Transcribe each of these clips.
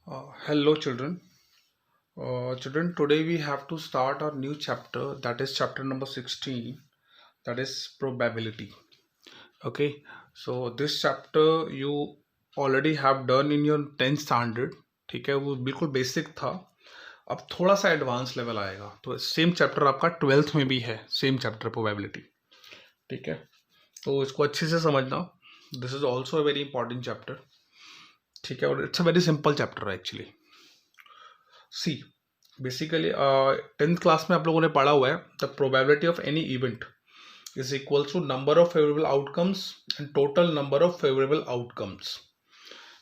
Hello, children. Children, today we have to start our new chapter, that is chapter number 16, that is probability. Okay, so this chapter you already have done in your 10th standard. ठीक है, वो बिल्कुल basic था. अब थोड़ा सा advance level आएगा, तो सेम चैप्टर आपका 12th में भी है, सेम चैप्टर प्रोबेबिलिटी. ठीक है, तो इसको अच्छे से समझना. This is also a very important chapter. ठीक है, और it's a very simple chapter actually. See basically 10th class में आप लोगों ने पढ़ा हुआ है the probability of any event is equal to number of favourable outcomes and total number of favourable outcomes.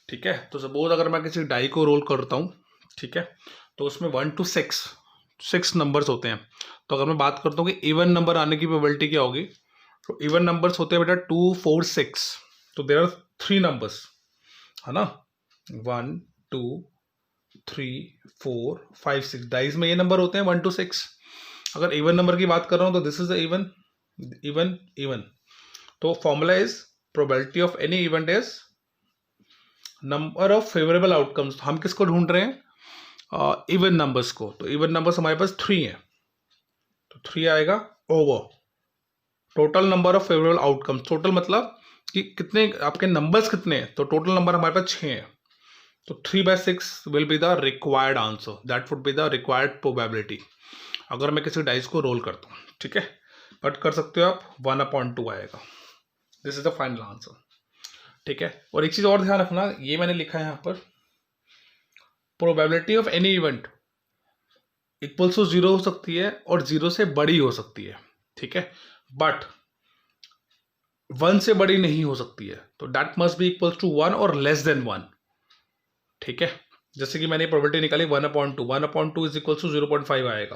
ठीक है, तो सपोज अगर मैं किसी डाई को रोल करता हूँ, ठीक है, तो उसमें 1 to 6 नंबर्स होते हैं. तो अगर मैं बात करता हूँ कि इवन नंबर आने की प्रोबेबिलिटी क्या होगी, तो इवन नंबर्स होते हैं बेटा 2, 4, 6. तो देयर आर 3 नंबर्स, है ना, 1, 2, 3, 4, 5, 6. डाइज में ये नंबर होते हैं 1 to 6. अगर इवन नंबर की बात कर रहा हूं तो this is the even even even. तो formula is probability of any event is number of favourable outcomes. हम किसको ढूंढ रहे हैं? इवन नंबर्स को. तो इवन नंबर्स हमारे पास 3 है, तो 3 आएगा over total number of favourable outcomes. Total मतलब कि कितने आपके नंबर्स कितने हैं, तो टोटल नंबर हमारे पास 6 है. तो 3/6 will be the required answer. That would be the required probability अगर मैं किसी डाइस को रोल करता हूँ. ठीक है, कट कर सकते हो आप, 1/2 आएगा. This is the final answer. ठीक है, और एक चीज और ध्यान रखना, ये मैंने लिखा है यहाँ पर, probability of any event equals to 0 हो सकती है और 0 से बड़ी हो सकती है. ठीक है, बट 1 से बड़ी नहीं हो सकती है. तो that must be equals to 1 और लेस देन 1. ठीक है, जैसे कि मैंने प्रोबेबिलिटी निकाली 1/2. 1/2 इज इक्वल टू 0.5 आएगा,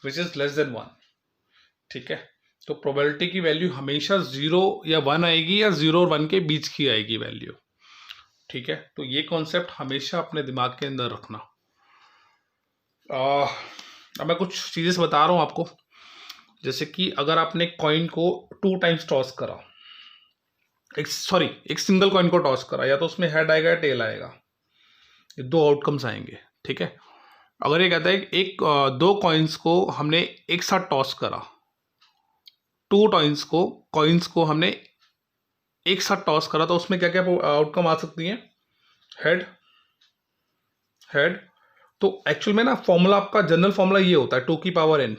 विच इज लेस देन 1. ठीक है, तो प्रोबेबिलिटी की वैल्यू हमेशा 0 या 1 आएगी, या 0 और 1 के बीच की आएगी वैल्यू. ठीक है, तो ये कॉन्सेप्ट हमेशा अपने दिमाग के अंदर रखना. अब मैं कुछ चीजें बता रहा हूं आपको. जैसे कि अगर आपने कॉइन को 2 टाइम्स टॉस करा, एक सिंगल कॉइन को टॉस करा, या तो उसमें हेड आएगा या टेल आएगा. ये 2 आउटकम्स आएंगे. ठीक है, अगर ये कहता है कि 2 कॉइन्स को हमने एक साथ टॉस करा, 2 कॉइन्स को हमने एक साथ टॉस करा, तो उसमें क्या क्या आउटकम आ सकती हैं? Head head. तो एक्चुअल में ना फॉर्मूला, आपका जनरल फॉर्मूला ये होता है 2n.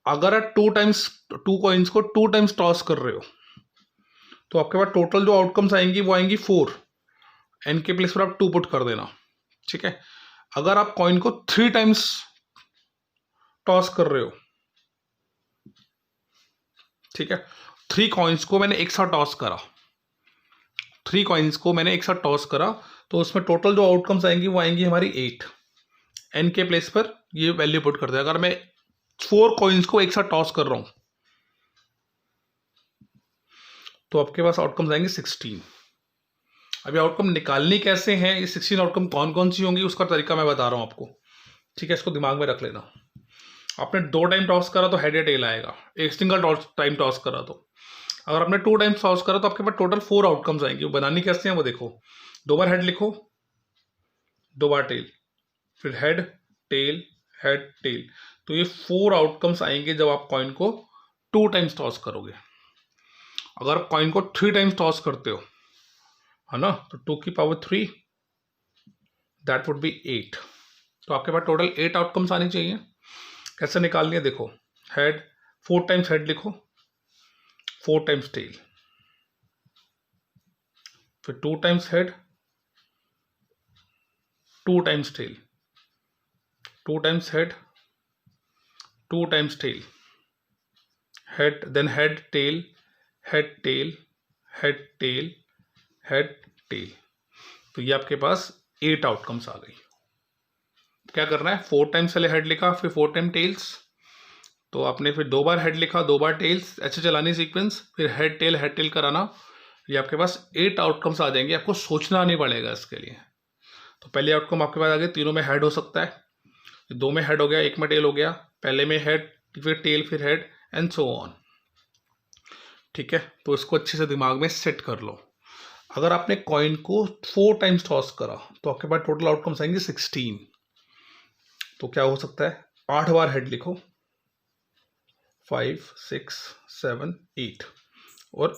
अगर आप 2 कॉइन्स को 2 टाइम्स टॉस कर रहे हो, तो आपके पास टोटल जो आउटकम्स आएंगी वो आएंगी 4. n के प्लेस पर आप 2 पुट कर देना. ठीक है, अगर आप कॉइन को 3 टाइम्स टॉस कर रहे हो, ठीक है, 3 कॉइन्स को मैंने एक साथ टॉस करा, तो उसमें टोटल जो आउटकम्स आएंगी वो आएंगी हमारी 8. एन के प्लेस पर ये वैल्यू पुट कर दे. अगर मैं 4 कॉइन्स को एक साथ टॉस कर रहा हूं, तो आपके पास आउटकम्स आएंगे 16. अभी आउटकम निकालनी कैसे हैं, ये 16 आउटकम कौन कौन सी होंगी, उसका तरीका मैं बता रहा हूं आपको. ठीक है, इसको दिमाग में रख लेना. आपने 2 टाइम टॉस करा तो हेड या टेल आएगा. एक सिंगल टाइम टॉस करा तो, अगर आपने 2 टाइम्स टॉस करा तो आपके पास टोटल 4 आउटकम्स आएंगे. वो बनानी कैसे हैं वो देखो. 2 बार हेड लिखो, 2 बार टेल, फिर हेड टेल. तो ये 4 आउटकम्स आएंगे जब आप कॉइन को 2 टाइम्स टॉस करोगे. अगर आप कॉइन को 3 टाइम्स टॉस करते हो, है ना, तो 2 की पावर 3, दैट वुड बी 8. तो आपके पास टोटल 8 आउटकम्स आनी चाहिए. कैसे निकालनी है देखो. हेड, 4 टाइम्स हेड लिखो, 4 टाइम्स टेल, फिर 2 times head, 2 times tail, 2 times head, 2 times tail, head, then head tail, head tail, head tail, head tail. तो ये आपके पास 8 आउटकम्स आ गई. क्या करना है, 4 टाइम्स पहले हेड लिखा, फिर 4 टाइम टेल्स, तो आपने फिर 2 बार हेड लिखा, 2 बार टेल्स, ऐसे चलानी सीक्वेंस, फिर हेड टेल कराना. ये आपके पास 8 आउटकम्स आ जाएंगे. आपको सोचना नहीं पड़ेगा इसके लिए. तो पहले आउटकम आपके पास आ गए, तीनों में हेड हो सकता है, 2 में हेड हो गया, 1 में टेल हो गया, पहले में हेड, फिर टेल, फिर हेड, एंड सो ऑन. ठीक है, तो इसको अच्छे से दिमाग में सेट कर लो. अगर आपने कॉइन को 4 टाइम्स टॉस करा तो आपके पास टोटल आउटकम्स आएंगे 16। तो क्या हो सकता है, 8 बार हेड लिखो, 5 6 7 8, और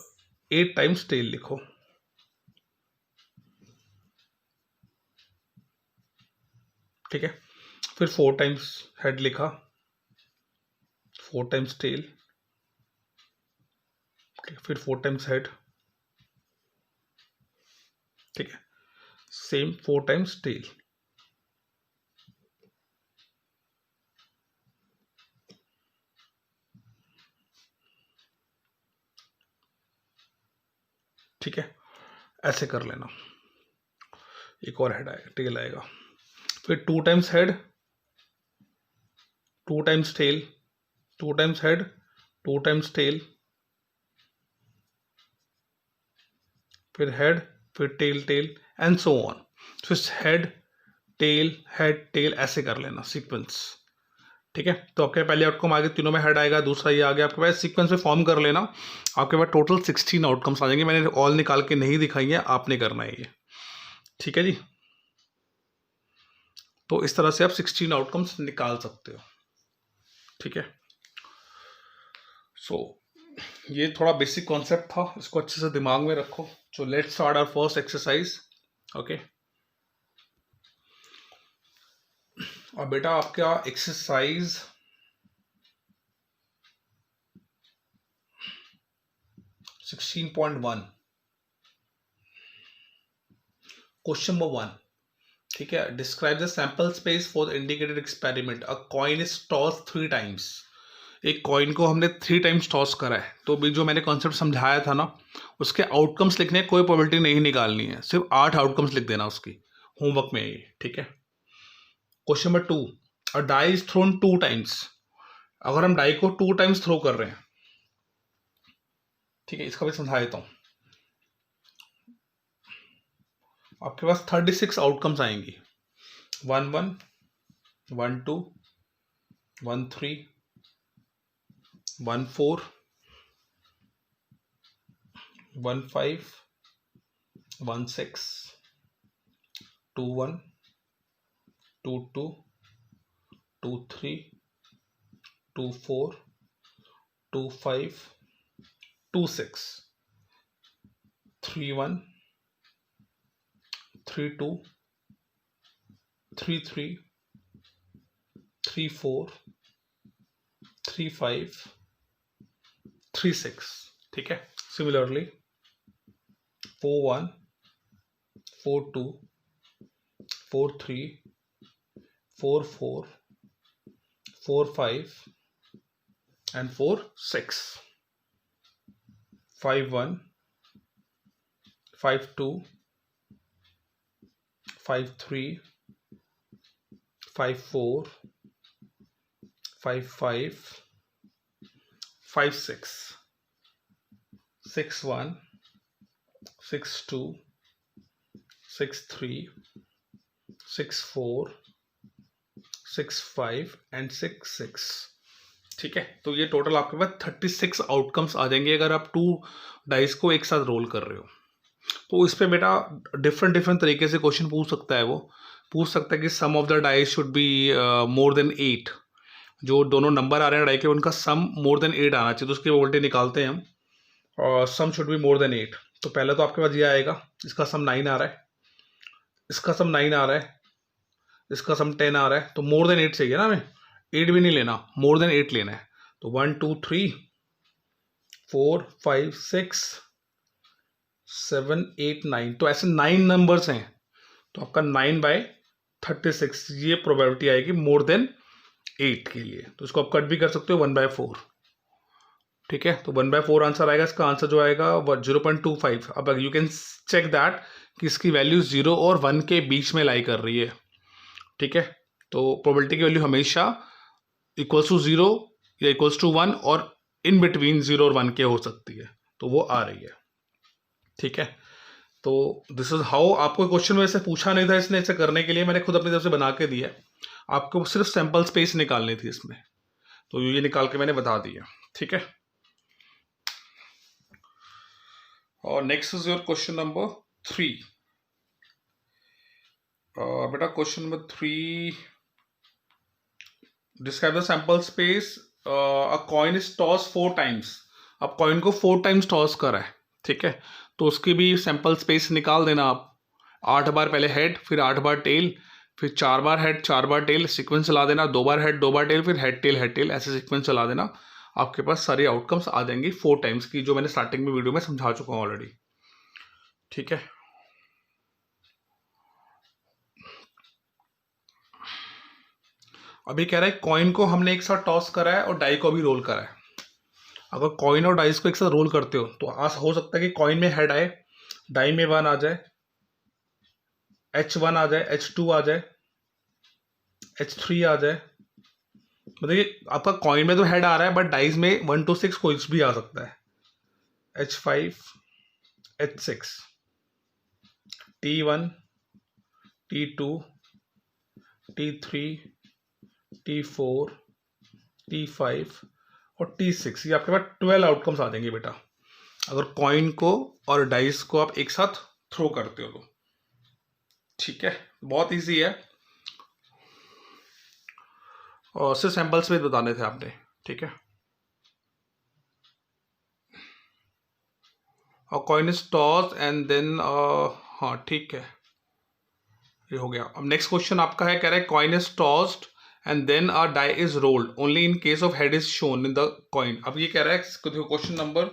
8 टाइम्स टेल लिखो। ठीक है, फिर 4 टाइम्स हेड लिखा, 4 टाइम्स टेल, फिर 4 टाइम्स हेड। ठीक है, सेम 4 टाइम्स टेल। ठीक है, ऐसे कर लेना। एक और हेड आएगा, टेल आएगा, फिर 2 times head, 2 times tail, 2 times head, 2 times tail, फिर हेड, फिर tail tail, and so on. फिर हेड हेड टेल, ऐसे कर लेना सीक्वेंस। ठीक है, तो आपके पहले आउटकम आगे, तीनों में हेड आएगा, दूसरा ये आ गया, आपके पास सीक्वेंस में फॉर्म कर लेना। आपके पास टोटल 16 आउटकम्स आ जाएंगे। मैंने ऑल निकाल के नहीं दिखाई है, आपने करना है ये। ठीक है जी, तो इस तरह से आप 16 आउटकम्स निकाल सकते हो। ठीक है, सो ये थोड़ा बेसिक कॉन्सेप्ट था, इसको अच्छे से दिमाग में रखो। So let's start our first exercise. Okay, और बेटा आपका एक्सरसाइज 16.1, क्वेश्चन नंबर 1। ठीक है, describe the sample space for the indicated experiment. A coin is toss 3 times. एक कॉइन को हमने 3 टाइम्स टॉस करा है, तो भी जो मैंने कॉन्सेप्ट समझाया था ना, उसके आउटकम्स लिखने, कोई प्रोबेबिलिटी नहीं निकालनी है, सिर्फ 8 आउटकम्स लिख देना उसकी, होमवर्क में ये। ठीक है, question number 2, a die is thrown 2 times. अगर हम डाई को 2 टाइम्स थ्रो कर रहे हैं, ठीक है, इसका भी समझा देता हूं। आपके पास 36 आउटकम्स आएंगी, 1 1 1 2 1 3 1 4 1 5 1 6 2 1 2 2 2 3 2 4 2 5 2 6 3 1 3 2 3 3 3 4 3 5 3 6। ठीक है, सिमिलरली 4 1 4 2 4 3 4 4 4 5 and 4 6 5 1 5 2 5 3 5 4 5 5 5 6 6 1 6 2 6 3 6 4 6 5 एंड 6 6। ठीक है, तो ये टोटल आपके पास 36 आउटकम्स आ जाएंगे अगर आप 2 डाइस को एक साथ रोल कर रहे हो। तो इस पे बेटा डिफरेंट तरीके से क्वेश्चन पूछ सकता है। वो पूछ सकता है कि sum of the dice should be more than 8। जो दोनों नंबर आ रहे हैं डाई के, उनका सम मोर देन 8 आना चाहिए, तो उसकी प्रोबेबिलिटी निकालते हैं हम। और sum should be more than 8। तो पहले तो आपके पास ये आएगा, इसका सम 9 आ रहा है, इसका सम 9 आ रहा है, इसका सम 10 आ रहा है, तो मोर देन 8 चाहिए ना हमें। 8 भी नहीं लेना, मोर देन 8 लेना है। तो 1 2 3 4 5 6 7 8 9, तो ऐसे 9 नंबर्स हैं, तो आपका 9/36 ये प्रोबेबिलिटी आएगी मोर देन 8 के लिए। तो इसको आप कट भी कर सकते हो 1/4। ठीक है, तो 1/4 आंसर आएगा। इसका आंसर जो आएगा 0.25। अब यू कैन चेक दैट कि इसकी वैल्यू 0 और 1 के बीच में लाई कर रही है। ठीक है, तो प्रोबेबिलिटी की वैल्यू हमेशा इक्वल्स टू 0 या इक्वल्स टू 1 और इन बिटवीन 0 और 1 के हो सकती है, तो वो आ रही है। ठीक है, तो दिस इज हाउ। आपको क्वेश्चन में से पूछा नहीं था इसने, इसे करने के लिए मैंने खुद अपनी तरफ से बना के दिया। आपको सिर्फ सैंपल स्पेस निकालनी थी इसमें, तो ये निकाल के मैंने बता दिया। ठीक है, और next is your question number 3. बेटा question number 3, describe the sample space, a coin is toss 4 times. अब कॉइन को 4 टाइम्स टॉस करा है, ठीक है, तो उसकी भी सैंपल स्पेस निकाल देना आप. 8 बार पहले हेड, फिर 8 बार टेल, फिर 4 बार हेड 4 बार टेल, सीक्वेंस चला देना. 2 बार हेड 2 बार टेल, फिर हेड टेल, ऐसे सीक्वेंस चला देना. आपके पास सारी आउटकम्स आ जाएंगी 4 टाइम्स की, जो मैंने स्टार्टिंग में वीडियो में समझा चुका हूँ ऑलरेडी. ठीक है. अभी कह रहा है कॉइन को हमने एक साथ टॉस करा है और डाई को भी रोल करा है. अगर कॉइन और डाइस को एक साथ रोल करते हो तो आज हो सकता है कि कॉइन में हेड आए, डाई में 1 आ जाए, H1 आ जाए, H2 आ जाए, H3 आ जाए. मतलब ये आपका कॉइन में तो हेड आ रहा है, बट डाइस में 1 to 6 कोई भी आ सकता है. H5, H6, T1, T2, T3, T4, T5 और T6. ये आपके पास 12 आउटकम्स आ जाएंगे बेटा, अगर कॉइन को और डाइस को आप एक साथ थ्रो करते हो तो. ठीक है, बहुत इजी है. और सिर्फ सैंपल्स में बताने थे आपने. ठीक है. और coin is toss and then, हाँ ठीक है, ये हो गया. अब नेक्स्ट क्वेश्चन आपका है, कह रहा है coin is tossed and then a die is rolled only in case of head is shown in the coin. अब ये कह रहा है क्वेश्चन नंबर,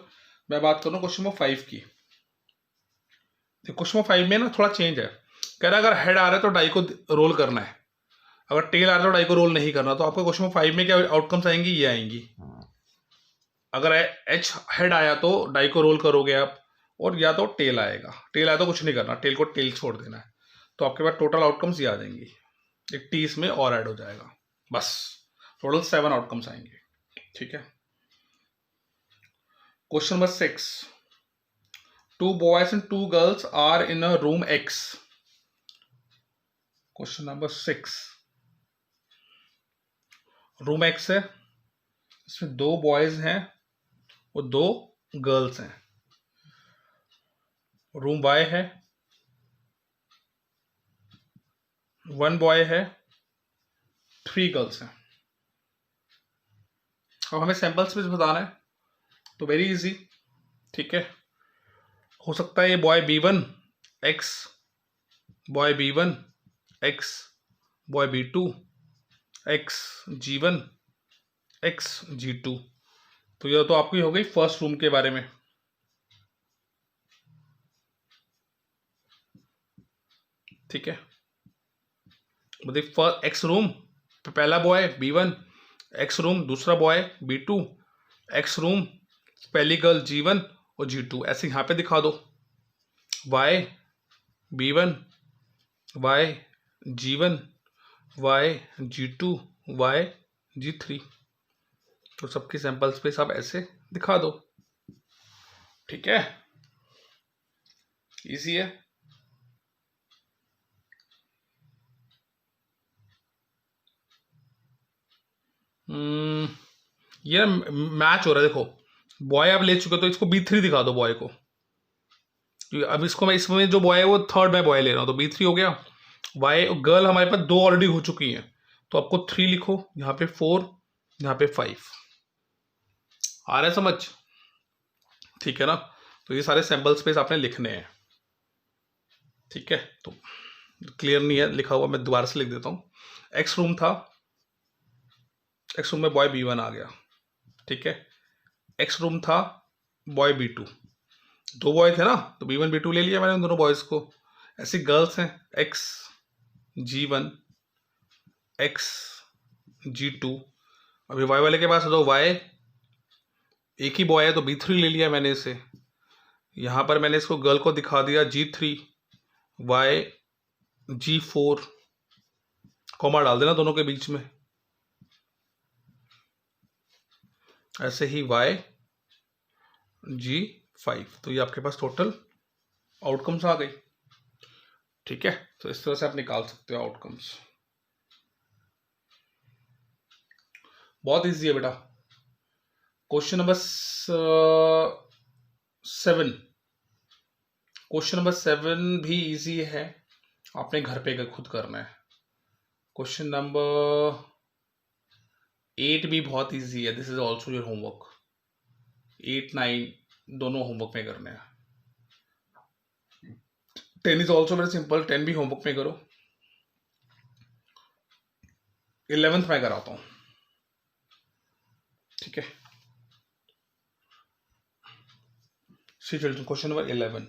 मैं बात करूँ क्वेश्चन नंबर 5 की. क्वेश्चन नंबर 5 में ना थोड़ा चेंज है. कह रहा है अगर हेड आ रहा है तो डाई को रोल करना है, अगर टेल आ रहा है तो डाई को रोल नहीं करना. तो आपको क्वेश्चन नंबर 5 में क्या आउटकम्स आएंगी, ये आएंगी. अगर एच हेड आया तो डाई को रोल करोगे आप, और या तो टेल आएगा. टेल आया तो कुछ नहीं करना, टेल को टेल छोड़ देना है. तो आपके पास टोटल आउटकम्स ये आ जाएंगी. एक टी इसमें और ऐड हो जाएगा, बस टोटल 7 आउटकम्स आएंगे. ठीक है. Question number 6, 2 boys and 2 girls are in a room X. Question number 6, room X है, इसमें 2 बॉयज हैं और 2 गर्ल्स हैं. रूम Y है, 1 बॉय है, 3 गर्ल्स हैं. अब हमें सैंपल स्पेस बताना है, तो वेरी इजी. ठीक है, हो सकता है ये boy B1 X, boy B1 X, boy B2 X, G1 X, G2. तो यह तो आपकी हो गई फर्स्ट रूम के बारे में. ठीक है, मतलब फर्स्ट एक्स रूम पहला बॉय B1, एक्स रूम दूसरा बॉय B2, एक्स रूम पहली गर्ल G1 और G2. ऐसे यहाँ पे दिखा दो, Y B1, Y G1, Y G2, Y G3. तो सबकी सैंपल स्पेस आप ऐसे दिखा दो. ठीक है, इजी है. ये मैच हो रहा है. देखो बॉय आप ले चुके हो तो इसको B3 दिखा दो बॉय को. अब इसको मैं इसमें जो बॉय है वो थर्ड में बॉय ले रहा हूँ, तो B3 हो गया. वाई गर्ल हमारे पास 2 ऑलरेडी हो चुकी हैं, तो आपको 3 लिखो, यहाँ पे 4, यहाँ पे 5. आ रहा है समझ? ठीक है ना. तो ये सारे सैंपल स्पेस आपने लिखने हैं. ठीक है, तो क्लियर नहीं है लिखा हुआ, मैं दोबारा से लिख देता हूँ. एक्स रूम था, एक्स रूम में बॉय B1 आ गया. ठीक है, एक्स रूम था, बॉय B2, 2 बॉय थे ना, तो B1 B2 ले लिया मैंने उन दोनों बॉयज को. ऐसी गर्ल्स हैं X G1 X G2. अभी Y वाले के पास है तो Y एक ही बॉय है तो B3 ले लिया मैंने इसे. यहाँ पर मैंने इसको गर्ल को दिखा दिया G3, Y G4, कॉमा डाल देना दोनों के बीच में. ऐसे ही Y G5. तो ये आपके पास टोटल आउटकम्स आ गई. ठीक है, तो इस तरह से आप निकाल सकते हो आउटकम्स. बहुत इजी है बेटा. क्वेश्चन नंबर 7, क्वेश्चन नंबर 7 भी इजी है, आपने घर पे खुद करना है। क्वेश्चन नंबर 8 भी बहुत इजी है, this is also your homework. 8 9 दोनों होमवर्क में करने हैं। 10 इज ऑल्सो वेरी सिंपल, 10 भी होमवर्क में करो। 11th में कराता हूँ, ठीक है। See children, question number 11।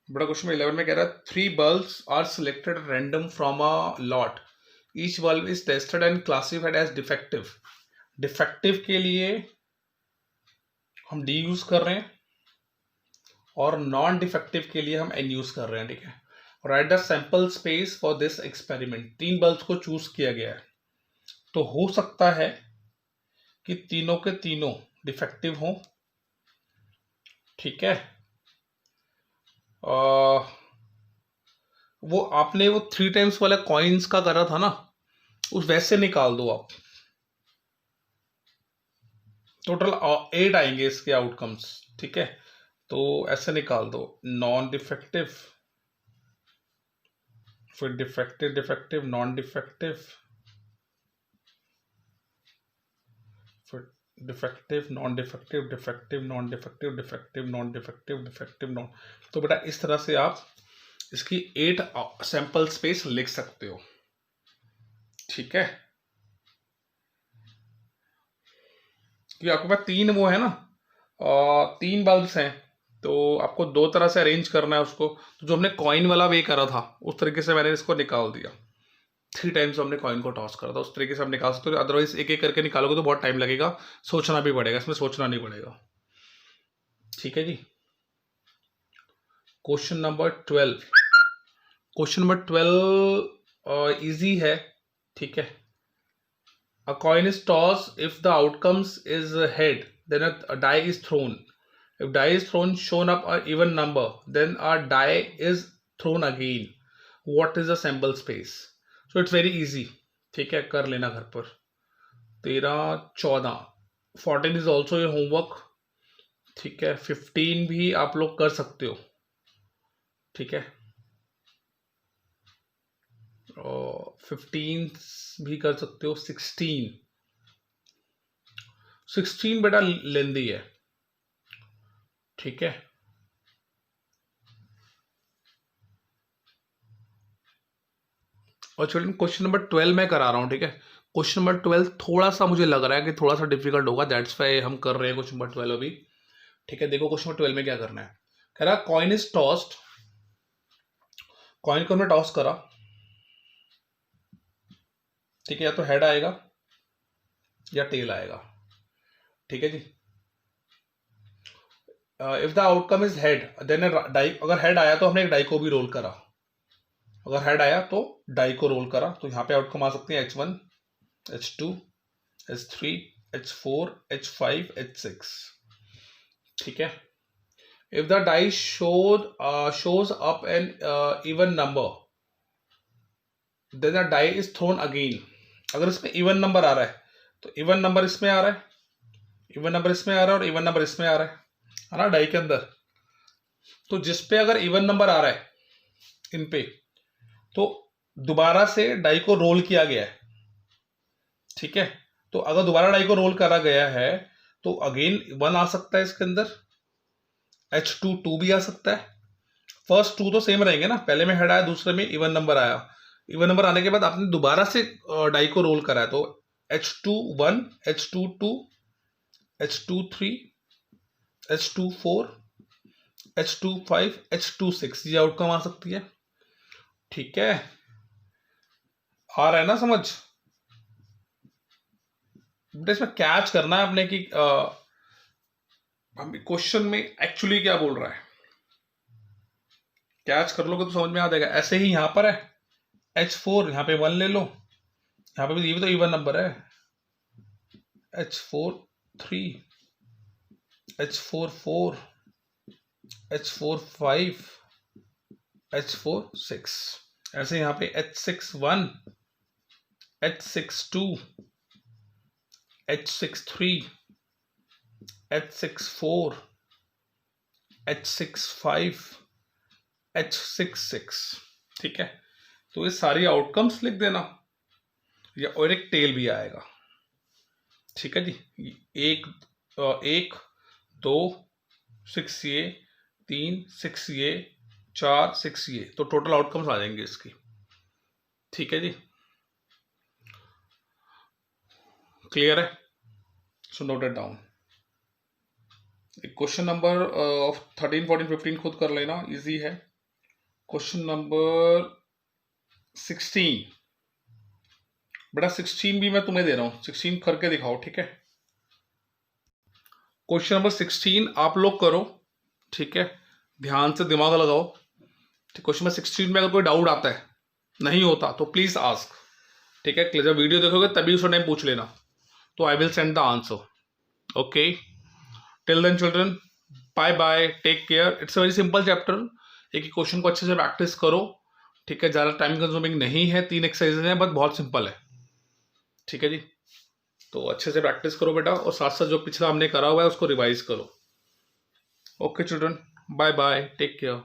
बड़ा क्वेश्चन 11 में कह रहा है 3 bulbs are selected random from a lot, each bulb is tested and classified as defective. Defective के लिए हम डी यूज कर रहे हैं और नॉन डिफेक्टिव के लिए हम एन यूज कर रहे हैं, ठीक है। Right the sample space for this experiment. 3 bulbs को चूज किया गया है, तो हो सकता है कि तीनों के तीनों डिफेक्टिव हों, ठीक है। वो आपने वो 3 टाइम्स वाला कॉइन्स का करा था ना, उस वैसे निकाल दो आप। टोटल 8 आएंगे इसके आउटकम्स, ठीक है। तो ऐसे निकाल दो, नॉन डिफेक्टिव, फिर डिफेक्टिव डिफेक्टिव नॉन डिफेक्टिव, फिर defective non defective defective non defective defective non defective defective non. तो बेटा इस तरह से आप इसकी 8 सैंपल स्पेस लिख सकते हो, ठीक है। क्योंकि आपके पास 3 वो है ना, 3 बल्ब्स हैं, तो आपको 2 तरह से अरेंज करना है उसको। तो जो हमने कॉइन वाला वे करा था उस तरीके से मैंने इसको निकाल दिया। 3 टाइम्स हमने कॉइन को टॉस करा था, उस तरीके से हम निकाल सकते हो। अदरवाइज एक एक करके निकालोगे तो बहुत टाइम लगेगा, सोचना भी पड़ेगा, इसमें सोचना नहीं पड़ेगा, ठीक है जी। Question number 12। Question number 12 easy है, ठीक है। A coin is tossed. If the outcomes is head, then a die is thrown. If die is thrown, shown up an even number, then a die is thrown again. What is the sample space? So it's very easy. ठीक है, कर लेना घर पर। 13 14 14 is also your homework, ठीक है। 15 भी आप लोग कर सकते हो, ठीक है। और 15 भी कर सकते हो। 16 बेटा लेंदी है, ठीक है। और चिल्ड्रन क्वेश्चन नंबर 12 मैं करा रहा हूँ, ठीक है। क्वेश्चन नंबर 12 थोड़ा सा मुझे लग रहा है कि थोड़ा सा डिफिकल्ट होगा, दैट्स वाई हम कर रहे हैं क्वेश्चन नंबर 12 अभी, ठीक है। देखो क्वेश्चन नंबर 12 में क्या करना है। कह रहा कॉइन इज टॉस्ड, कॉइन को हमने टॉस करा, ठीक है। या तो हेड आएगा या टेल आएगा, ठीक है जी। If the outcome is head, then die, अगर हेड आया तो हमने एक डाई को भी रोल करा। अगर हेड आया तो डाई को रोल करा, तो यहाँ पे आउटकम आ सकते हैं H1 H2 H3 H4 H5 H6, ठीक है। If the die shows up an even number, then the die is thrown again. अगर इसमें इवन नंबर आ रहा है तो इवन नंबर इसमें आ रहा है, इवन नंबर इसमें आ रहा है और इवन नंबर इसमें आ रहा है ना डाई के अंदर। तो जिस पे अगर इवन नंबर आ रहा है इन पे, तो दोबारा से डाई को रोल किया गया है, ठीक है। तो अगर दोबारा डाई को रोल करा गया है तो अगेन 1 आ सकता है इसके अंदर, H2 2 भी आ सकता है। फर्स्ट 2 तो सेम रहेंगे ना, पहले में हेड आया दूसरे में इवन नंबर आया। इवन नंबर आने के बाद आपने दोबारा से डाई को रोल करा है, तो H2 1 H2 2 H2 3 H2 4 H2 5 H2 6 ये आउटकम आ सकती है, ठीक है। आ रहा है ना समझ। बेटा इसमें कैच करना है आपने कि क्वेश्चन में एक्चुअली क्या बोल रहा है। कैच कर लोगे तो समझ में आ जाएगा। ऐसे ही यहां पर है H4, यहाँ पे 1 ले लो, यहाँ पे भी ये भी तो इवन नंबर है। H4 3 H4 4 H4 5 H4 6। ऐसे यहाँ पे H6 1 H6 2 H6 3 H6 4 H65 H66, ठीक है। तो ये सारी आउटकम्स लिख देना, या और एक टेल भी आएगा, ठीक है जी। एक 2 6 ये 3 6 ये 4 6 ये, तो टोटल आउटकम्स आ जाएंगे इसकी, ठीक है जी। क्लियर है? So note it down. Question number 13 14 15 खुद कर लेना, इजी है। क्वेश्चन नंबर 16, बेटा 16 भी मैं तुम्हें दे रहा हूं, 16 करके दिखाओ, ठीक है। क्वेश्चन नंबर 16 आप लोग करो, ठीक है, ध्यान से दिमाग लगाओ। क्वेश्चन नंबर 16 में अगर कोई डाउट आता है, नहीं होता तो प्लीज आस्क, ठीक है। जब वीडियो देखोगे तभी उस टाइम पूछ लेना, तो I will send the answer, okay. Till then children, bye bye, take care. It's a very simple chapter, एक क्वेश्चन को अच्छे से प्रैक्टिस करो, ठीक है। ज़्यादा टाइम कंज्यूमिंग नहीं है, 3 एक्सरसाइजेज हैं, बट बहुत सिंपल है, ठीक है जी। तो अच्छे से प्रैक्टिस करो बेटा, और साथ साथ जो पिछला हमने करा हुआ है उसको रिवाइज करो। Okay children, bye bye, take care.